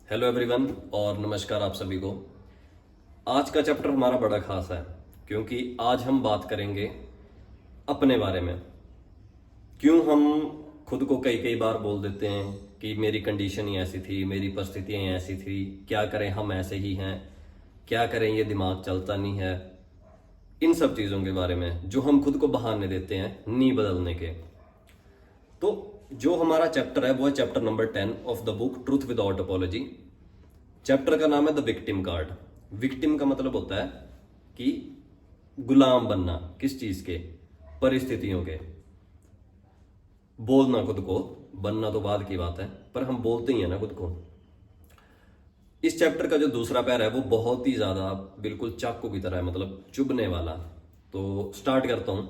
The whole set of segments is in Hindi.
हेलो एवरीवन और नमस्कार आप सभी को। आज का चैप्टर हमारा बड़ा खास है क्योंकि आज हम बात करेंगे अपने बारे में। क्यों हम खुद को कई कई बार बोल देते हैं कि मेरी कंडीशन ही ऐसी थी, मेरी परिस्थितियां ही ऐसी थी, क्या करें हम ऐसे ही हैं, क्या करें ये दिमाग चलता नहीं है। इन सब चीज़ों के बारे में जो हम खुद को बहाने देते हैं नहीं बदलने के। तो जो हमारा चैप्टर है वो है chapter number 10 of the book truth without apology. Chapter का नाम है द विक्टिम कार्ड। विक्टिम का मतलब होता है कि गुलाम बनना, किस चीज के, परिस्थितियों के। बोलना खुद को, बनना तो बाद की बात है, पर हम बोलते ही है ना खुद को। इस चैप्टर का जो दूसरा पैर है वो बहुत ही ज्यादा बिल्कुल चाकू की तरह है, मतलब चुभने वाला। तो स्टार्ट करता हूं।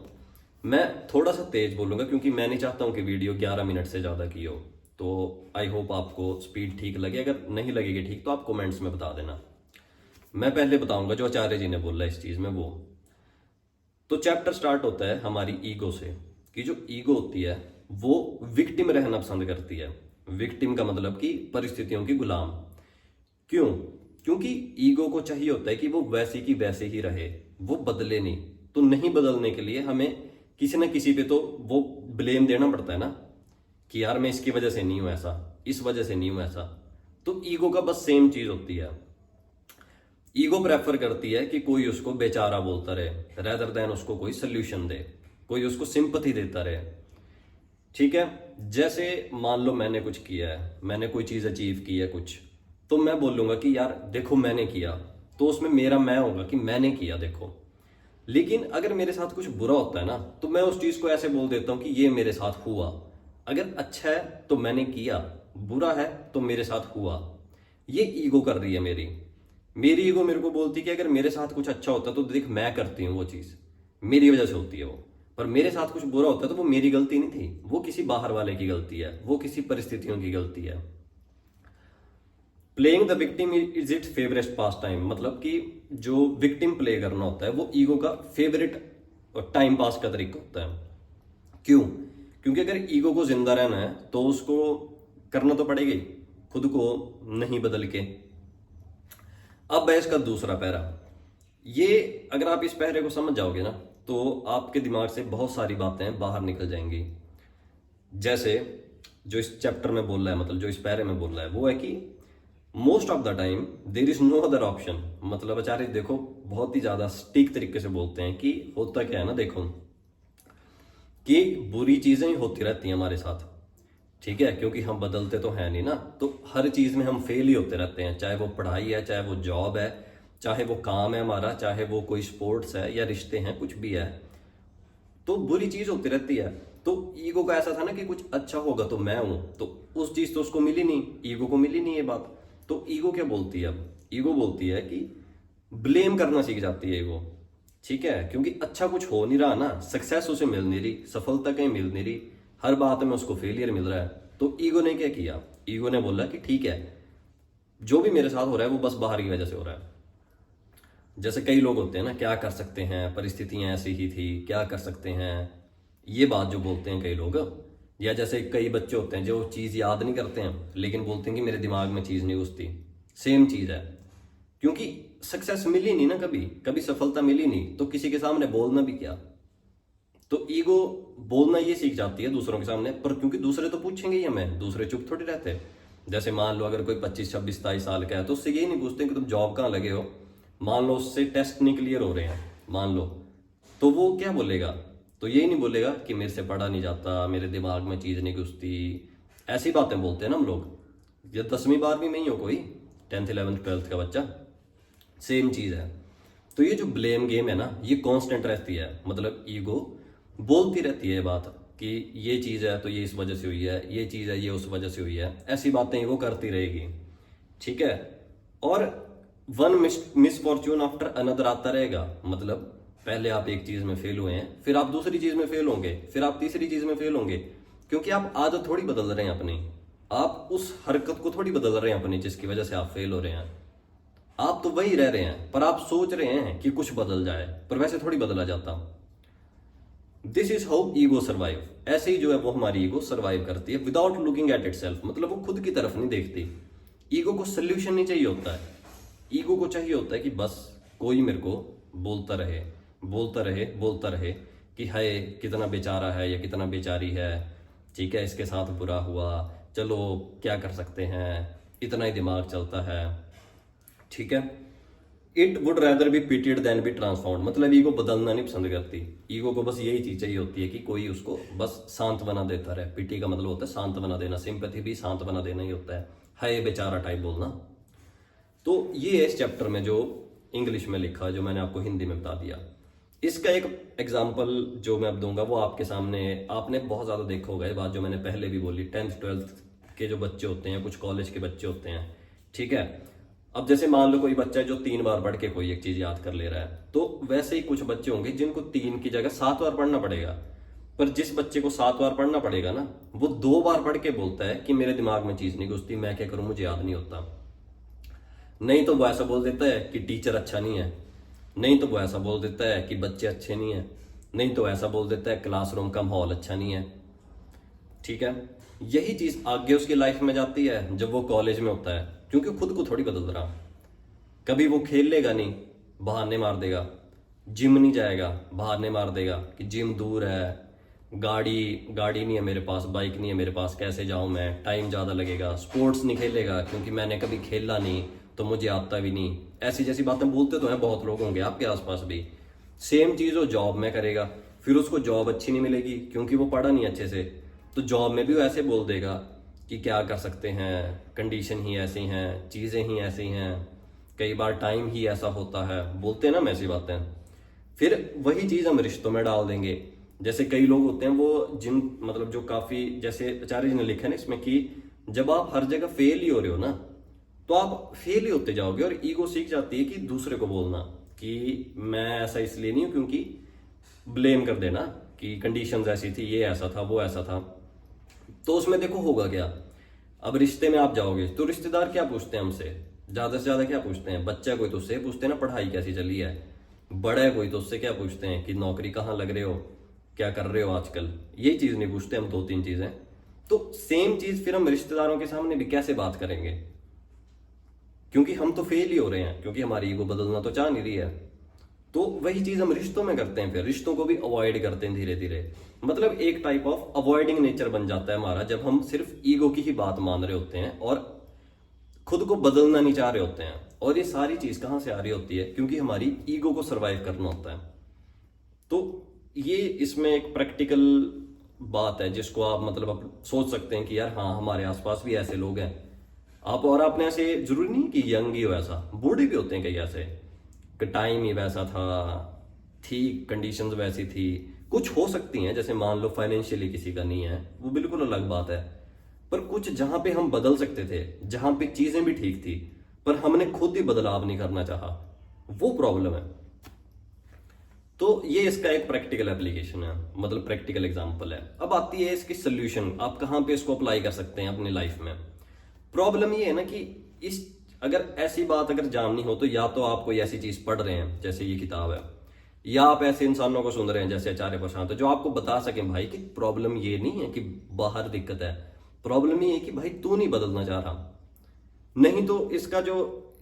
मैं थोड़ा सा तेज बोलूंगा क्योंकि मैं नहीं चाहता हूं कि वीडियो 11 मिनट से ज्यादा की हो। तो आई होप आपको स्पीड ठीक लगे। अगर नहीं लगेगी ठीक तो आप कमेंट्स में बता देना। मैं पहले बताऊंगा जो आचार्य जी ने बोला इस चीज में वो। तो चैप्टर स्टार्ट होता है हमारी ईगो से, कि जो ईगो होती है वो विक्टिम रहना पसंद करती है। विक्टिम का मतलब कि परिस्थितियों की गुलाम। क्यों? क्योंकि ईगो को चाहिए होता है कि वो वैसी की वैसे ही रहे, वो बदले नहीं। तो नहीं बदलने के लिए हमें किसी ना किसी पे तो वो ब्लेम देना पड़ता है ना, कि यार मैं इसकी वजह से नहीं हूं ऐसा, इस वजह से नहीं हूं ऐसा। तो ईगो का बस सेम चीज होती है। ईगो प्रेफर करती है कि कोई उसको बेचारा बोलता रहे रेदर देन उसको कोई सोल्यूशन दे, कोई उसको सिंपथी देता रहे। ठीक है, जैसे मान लो मैंने कुछ किया है, मैंने कोई चीज अचीव की है कुछ, तो मैं बोलूंगा कि यार देखो मैंने किया, तो उसमें मेरा मैं होगा कि मैंने किया देखो। लेकिन अगर मेरे साथ कुछ बुरा होता है ना, तो मैं उस चीज को ऐसे बोल देता हूं कि ये मेरे साथ हुआ। अगर अच्छा है तो मैंने किया, बुरा है तो मेरे साथ हुआ। ये ईगो कर रही है मेरी। मेरी ईगो मेरे को बोलती है कि अगर मेरे साथ कुछ अच्छा होता है तो देख मैं करती हूँ वो चीज, मेरी वजह से होती है वो। पर मेरे साथ कुछ बुरा होता है तो वो मेरी गलती नहीं थी, वो किसी बाहर वाले की गलती है, वो किसी परिस्थितियों की गलती है। Playing the victim is it favourite pass time, मतलब कि जो विक्टिम प्ले करना होता है वो ईगो का फेवरेट टाइम पास का तरीका होता है। क्यों? क्योंकि अगर ईगो को जिंदा रहना है तो उसको करना तो पड़ेगा ही, खुद को नहीं बदल के। अब है इसका दूसरा पैरा। ये अगर आप इस पहरे को समझ जाओगे ना तो आपके दिमाग से बहुत सारी बातें बाहर निकल जाएंगी। जैसे जो इस चैप्टर में बोल रहा है, मतलब जो इस पैरे में बोल रहा है वो है कि most of the time there is no other option. मतलब आचार्य देखो बहुत ही ज्यादा सटीक तरीके से बोलते हैं कि होता क्या है ना, देखो कि बुरी चीजें ही होती रहती हैं हमारे साथ। ठीक है, क्योंकि हम बदलते तो हैं नहीं ना, तो हर चीज में हम फेल ही होते रहते हैं। चाहे वो पढ़ाई है, चाहे वो जॉब है, चाहे वो काम है हमारा, चाहे वो कोई स्पोर्ट्स है या रिश्ते हैं, कुछ भी है, तो बुरी चीज होती रहती है। तो ईगो का ऐसा था ना कि कुछ अच्छा होगा तो मैं हूं, तो उस चीज तो उसको मिली नहीं, ईगो को मिली नहीं ये बात। तो ईगो क्या बोलती है अब? ईगो बोलती है कि ब्लेम करना सीख जाती है ईगो। ठीक है, क्योंकि अच्छा कुछ हो नहीं रहा ना, सक्सेस उसे मिल नहीं रही, सफलता कहीं मिल नहीं रही, हर बात में उसको फेलियर मिल रहा है। तो ईगो ने क्या किया? ईगो ने बोला कि ठीक है, जो भी मेरे साथ हो रहा है वो बस बाहर की वजह से हो रहा है। जैसे कई लोग होते हैं ना, क्या कर सकते हैं, परिस्थितियां ऐसी ही थी, क्या कर सकते हैं, ये बात जो बोलते हैं कई लोग। या जैसे कई बच्चे होते हैं जो चीज याद नहीं करते हैं लेकिन बोलते हैं कि मेरे दिमाग में चीज नहीं घुसती। सेम चीज है, क्योंकि सक्सेस मिली नहीं ना, कभी कभी सफलता मिली नहीं, तो किसी के सामने बोलना भी क्या। तो ईगो बोलना ये सीख जाती है दूसरों के सामने, पर क्योंकि दूसरे तो पूछेंगे ही हमें, दूसरे चुप थोड़ी रहते। जैसे मान लो अगर कोई 25 26 27 साल का है तो उससे यही नहीं पूछते कि तुम जॉब कहाँ लगे हो। मान लो उससे टेस्ट नहीं क्लियर हो रहे हैं, मान लो, तो वो क्या बोलेगा? तो यही नहीं बोलेगा कि मेरे से पढ़ा नहीं जाता, मेरे दिमाग में चीज़ नहीं घुसती। ऐसी बातें बोलते हैं ना हम लोग। जब 10वीं 12वीं में ही हो कोई, 10th 11th 12th का बच्चा, सेम चीज़ है। तो ये जो ब्लेम गेम है ना, ये कांस्टेंट रहती है। मतलब ईगो बोलती रहती है बात कि ये चीज़ है तो ये इस वजह से हुई है, ये चीज़ है ये उस वजह से हुई है, ऐसी बातें ईगो करती रहेगी। ठीक है, और one miss Fortune after another आता रहेगा। मतलब पहले आप एक चीज में फेल हुए हैं, फिर आप दूसरी चीज में फेल होंगे, फिर आप तीसरी चीज में फेल होंगे। क्योंकि आप आदत थोड़ी बदल रहे हैं अपनी, आप उस हरकत को थोड़ी बदल रहे हैं अपनी जिसकी वजह से आप फेल हो रहे हैं। आप तो वही रह रहे हैं, पर आप सोच रहे हैं कि कुछ बदल जाए, पर वैसे थोड़ी बदला जाता। This is how ego survive. ऐसे ही जो है वो हमारी ईगो सर्वाइव करती है विदाउट लुकिंग एट इटसेल्फ। मतलब वो खुद की तरफ नहीं देखती ईगो को सोल्यूशन नहीं चाहिए होता है, ईगो को चाहिए होता है कि बस कोई मेरे को बोलता रहे बोलता रहे बोलता रहे कि हाय कितना बेचारा है या कितना बेचारी है, ठीक है, इसके साथ बुरा हुआ, चलो क्या कर सकते हैं, इतना ही दिमाग चलता है, ठीक है। It would rather be pitied than be transformed, मतलब ईगो बदलना नहीं पसंद करती, ईगो को बस यही चीज चाहिए होती है कि कोई उसको बस शांत बना देता रहे। पीटी का मतलब होता है शांत बना देना, सिंपैथी भी शांत बना देना ही होता है, हाय बेचारा टाइप बोलना। तो ये है इस चैप्टर में जो इंग्लिश में लिखा, जो मैंने आपको हिंदी में बता दिया। इसका एक एग्जाम्पल जो मैं अब दूंगा वो आपके सामने, आपने बहुत ज़्यादा देखा होगा ये बात जो मैंने पहले भी बोली, 10th 12th के जो बच्चे होते हैं, कुछ कॉलेज के बच्चे होते हैं, ठीक है। अब जैसे मान लो कोई बच्चा है जो 3 बार पढ़ के कोई एक चीज़ याद कर ले रहा है, तो वैसे ही कुछ बच्चे होंगे जिनको 3 की जगह 7 बार पढ़ना पड़ेगा। पर जिस बच्चे को 7 बार पढ़ना पड़ेगा ना, वो 2 बार पढ़ के बोलता है कि मेरे दिमाग में चीज़ नहीं घुसती, मैं क्या करूँ, मुझे याद नहीं होता। नहीं तो वो ऐसा बोल देता है कि टीचर अच्छा नहीं है, नहीं तो वो ऐसा बोल देता है कि बच्चे अच्छे नहीं है, नहीं तो ऐसा बोल देता है क्लासरूम का माहौल अच्छा नहीं है, ठीक है। यही चीज आगे उसकी लाइफ में जाती है जब वो कॉलेज में होता है, क्योंकि खुद को थोड़ी बदल रहा, कभी वो खेल लेगा नहीं, बहाने मार देगा, जिम नहीं जाएगा, बहाने मार देगा कि जिम दूर है, गाड़ी नहीं है मेरे पास, बाइक नहीं है मेरे पास, कैसे जाऊं मैं, टाइम ज़्यादा लगेगा, स्पोर्ट्स नहीं खेलेगा क्योंकि मैंने कभी खेला नहीं तो मुझे आता भी नहीं, ऐसी जैसी बातें बोलते तो हैं, बहुत लोग होंगे आपके आसपास भी। सेम चीज़ वो जॉब में करेगा, फिर उसको जॉब अच्छी नहीं मिलेगी क्योंकि वो पढ़ा नहीं अच्छे से, तो जॉब में भी वो ऐसे बोल देगा कि क्या कर सकते हैं, कंडीशन ही ऐसी हैं, चीज़ें ही ऐसी हैं, कई बार टाइम ही ऐसा होता है, बोलते हैं ना ऐसी बातें। फिर वही चीज़ हम रिश्तों में डाल देंगे। जैसे कई लोग होते हैं वो जिन मतलब जो काफ़ी, जैसे आचार्य जी ने लिखा है ना इसमें कि जब आप हर जगह फेल ही हो रहे हो ना, तो आप फेल ही होते जाओगे और ईगो सीख जाती है कि दूसरे को बोलना कि मैं ऐसा इसलिए नहीं हूं, क्योंकि ब्लेम कर देना कि कंडीशंस ऐसी थी, ये ऐसा था, वो ऐसा था। तो उसमें देखो होगा क्या, अब रिश्ते में आप जाओगे तो रिश्तेदार क्या पूछते हैं हमसे, ज्यादा से ज्यादा क्या पूछते हैं, बच्चा कोई तो उससे पूछते हैं ना पढ़ाई कैसी चली है, बड़ा है कोई तो उससे क्या पूछते हैं कि नौकरी कहाँ लग रहे हो, क्या कर रहे हो आजकल, ये चीज नहीं पूछते हम, 2-3 चीजें। तो सेम चीज फिर हम रिश्तेदारों के सामने भी कैसे बात करेंगे, क्योंकि हम तो फेल ही हो रहे हैं, क्योंकि हमारी ईगो बदलना तो चाह नहीं रही है। तो वही चीज हम रिश्तों में करते हैं, फिर रिश्तों को भी अवॉइड करते हैं धीरे धीरे, मतलब एक टाइप ऑफ अवॉइडिंग नेचर बन जाता है हमारा, जब हम सिर्फ ईगो की ही बात मान रहे होते हैं और खुद को बदलना नहीं चाह रहे होते हैं। और ये सारी चीज कहां से आ रही होती है, क्योंकि हमारी ईगो को सरवाइव करना होता है। तो ये इसमें एक प्रैक्टिकल बात है जिसको आप मतलब आप सोच सकते हैं कि यार हाँ हमारे आसपास भी ऐसे लोग हैं। आप और आपने ऐसे जरूरी नहीं कि यंग ही हो, ऐसा बूढ़े भी होते हैं कई ऐसे कि टाइम ही वैसा था, थी कंडीशंस वैसी थी, कुछ हो सकती हैं, जैसे मान लो फाइनेंशियली किसी का नहीं है, वो बिल्कुल अलग बात है। पर कुछ जहां पे हम बदल सकते थे, जहां पे चीजें भी ठीक थी, पर हमने खुद ही बदलाव नहीं करना चाहा, वो प्रॉब्लम है। तो ये इसका एक प्रैक्टिकल एप्लीकेशन है, मतलब प्रैक्टिकल एग्जांपल है। अब आती है इसकी सोल्यूशन, आप कहां पे इसको अप्लाई कर सकते हैं अपनी लाइफ में। प्रॉब्लम ये है ना कि इस अगर ऐसी बात अगर जाननी हो तो या तो आप कोई ऐसी चीज पढ़ रहे हैं जैसे ये किताब है, या आप ऐसे इंसानों को सुन रहे हैं जैसे आचार्य प्रशांत, जो आपको बता सकें भाई कि प्रॉब्लम ये नहीं है कि बाहर दिक्कत है, प्रॉब्लम ये है कि भाई तू नहीं बदलना चाह रहा। नहीं तो इसका जो,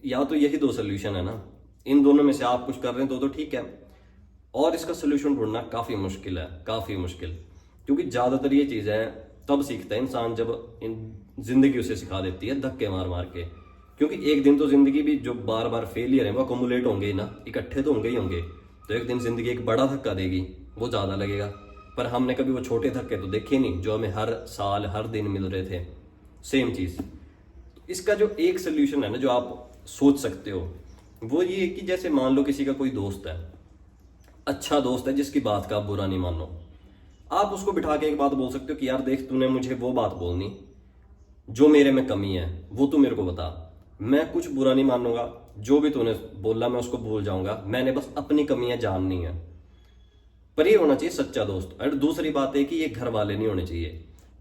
या तो यही 2 सोल्यूशन है ना, इन दोनों में से आप कुछ कर रहे हैं तो ठीक है, और इसका सोल्यूशन ढूंढना काफी मुश्किल है, काफी मुश्किल। क्योंकि ज्यादातर ये चीजें तब सीखता है इंसान जब जिंदगी उसे सिखा देती है धक्के मार मार के। क्योंकि एक दिन तो जिंदगी भी जो बार बार फेलियर है वो अकोमुलेट होंगे ही ना, इकट्ठे तो होंगे ही होंगे। तो एक दिन जिंदगी एक बड़ा धक्का देगी, वो ज्यादा लगेगा। पर हमने कभी वो छोटे धक्के तो देखे नहीं जो हमें हर साल हर दिन मिल रहे थे, सेम चीज। इसका जो एक सोल्यूशन है ना जो आप सोच सकते हो, वो ये है कि जैसे मान लो किसी का कोई दोस्त है, अच्छा दोस्त है जिसकी बात का आप बुरा नहीं मानो, आप उसको बिठा के एक बात बोल सकते हो कि यार देख, तूने मुझे वो बात बोलनी जो मेरे में कमी है वो तू मेरे को बता, मैं कुछ बुरा नहीं मानूंगा, जो भी तूने बोला मैं उसको भूल जाऊंगा, मैंने बस अपनी कमियां जाननी है। पर ये होना चाहिए सच्चा दोस्त। और दूसरी बात है कि ये घर वाले नहीं होने चाहिए,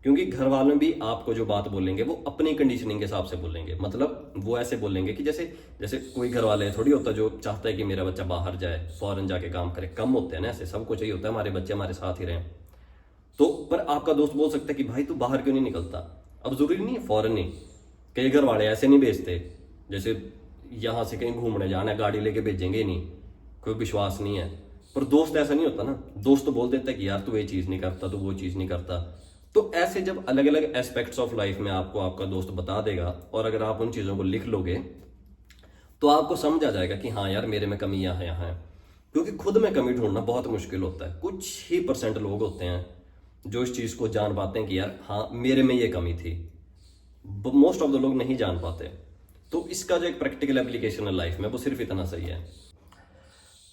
क्योंकि घर वाले भी आपको जो बात बोलेंगे वो अपनी कंडीशनिंग के हिसाब से बोलेंगे। मतलब वो ऐसे बोलेंगे कि जैसे जैसे कोई घर वाले थोड़ी होता जो चाहता है कि मेरा बच्चा बाहर जाए, फॉरेन जाके काम करे, कम होते हैं ना ऐसे, सबको चाहिए होता है हमारे बच्चे हमारे साथ ही रहें। तो पर आपका दोस्त बोल सकता है कि भाई तू बाहर क्यों नहीं निकलता, अब जरूरी नहीं है फॉरेन ही, कई घर वाले ऐसे नहीं भेजते, जैसे यहाँ से कहीं घूमने जाना है गाड़ी लेके भेजेंगे ही नहीं, कोई विश्वास नहीं है। पर दोस्त ऐसा नहीं होता ना, दोस्त तो बोल देता है कि यार तू ये चीज़ नहीं करता, तू वो चीज़ नहीं करता। तो ऐसे जब अलग अलग एस्पेक्ट्स ऑफ लाइफ में आपको आपका दोस्त बता देगा, और अगर आप उन चीज़ों को लिख लोगे तो आपको समझ आ जाएगा कि हाँ यार मेरे में कमी यहाँ है। क्योंकि खुद में कमी ढूंढना बहुत मुश्किल होता है। कुछ ही % लोग होते हैं जो इस चीज़ को जान पाते हैं कि यार हाँ मेरे में ये कमी थी। मोस्ट ऑफ द लोग नहीं जान पाते। तो इसका जो एक प्रैक्टिकल एप्लीकेशन है लाइफ में, वो सिर्फ इतना सही है।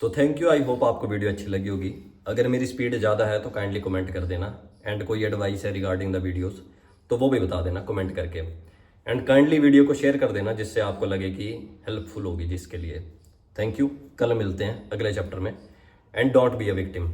तो थैंक यू, आई होप आपको वीडियो अच्छी लगी होगी। अगर मेरी स्पीड ज़्यादा है तो काइंडली कमेंट कर देना, एंड कोई एडवाइस है रिगार्डिंग द वीडियोस तो वो भी बता देना कमेंट करके। एंड काइंडली वीडियो को शेयर कर देना जिससे आपको लगे कि हेल्पफुल होगी जिसके लिए। थैंक यू, कल मिलते हैं अगले चैप्टर में। And don't be a victim.